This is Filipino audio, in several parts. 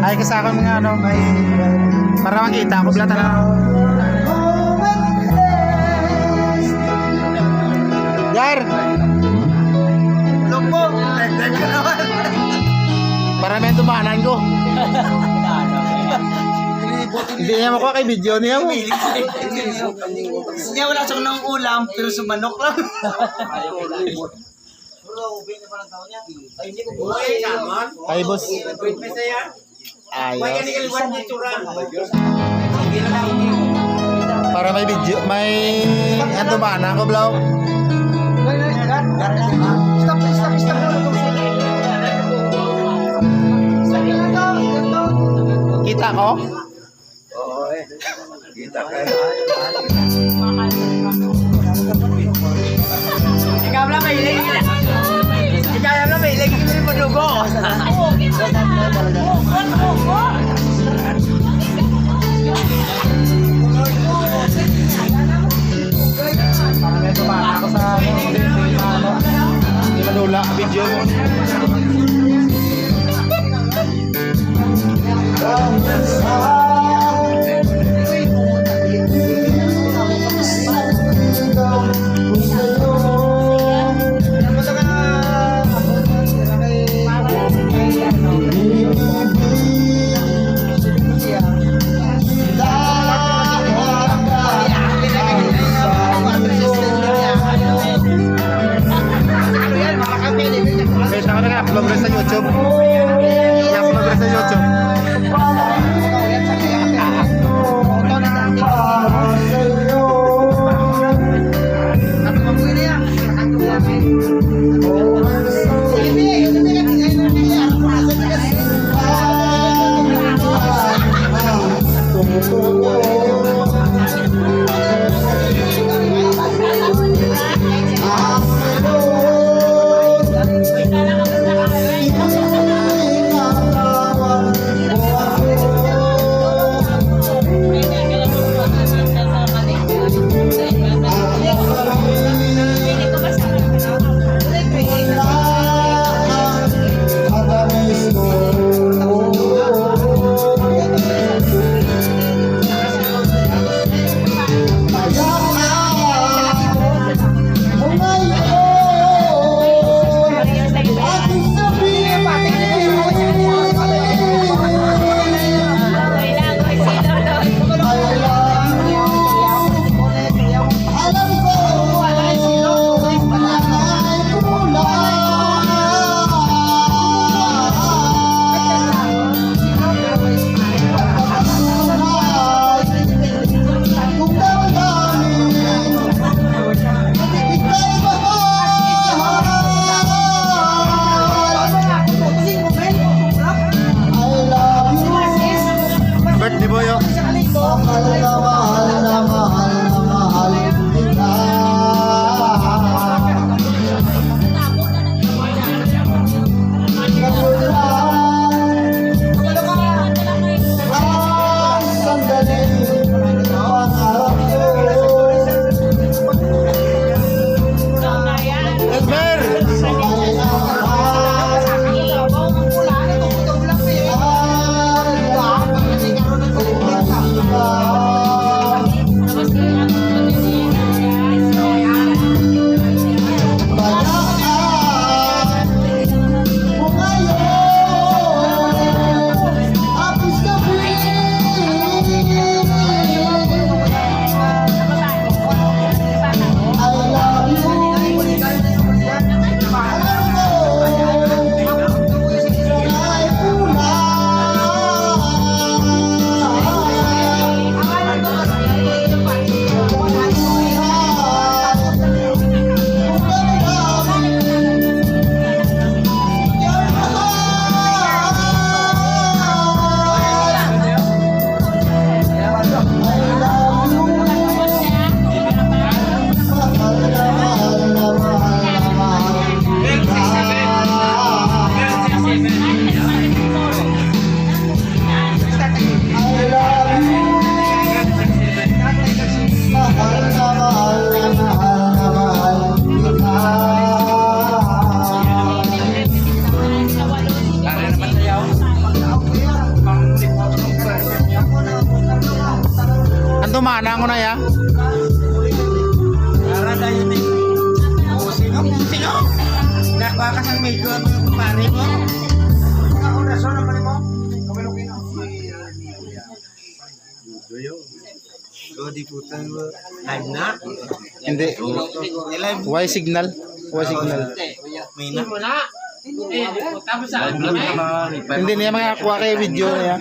Ay ka sa akin mga ano. Para makita ko blata na. Jar. Lombo, dagdag ka naman. Para may tumanan ko. Hindi niya makuha kay video niya mo. Siya wala siyang nang ulam, pero sumanok lang. Ay boss. Ayos. Para may video, may ano tumanan ko blaw. Stop. Kita ko? Oo eh. Kita ka. Ikaw lang may ilig. Ikaw lang may ilig. Hindi mo dugo. Para may tumanan ako sa hindi manula video mo. Guys, ako nag-upload rin sa YouTube. I-upload rin sa YouTube. mana ko na ya. Para tayo din. Sino? Nakuha ka sa medyo at pare mo. Ako na so naman mo. So di putan mo. Live na? Hindi. Why signal? Why signal? May na. Hindi niya makakuha kay video niya.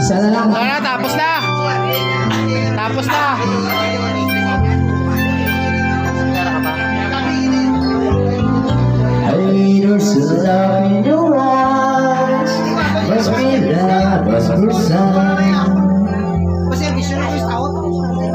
Isa na lang. Wala, tapos na. Tapos na. I need her to love in your eyes. Must be love, must be sun.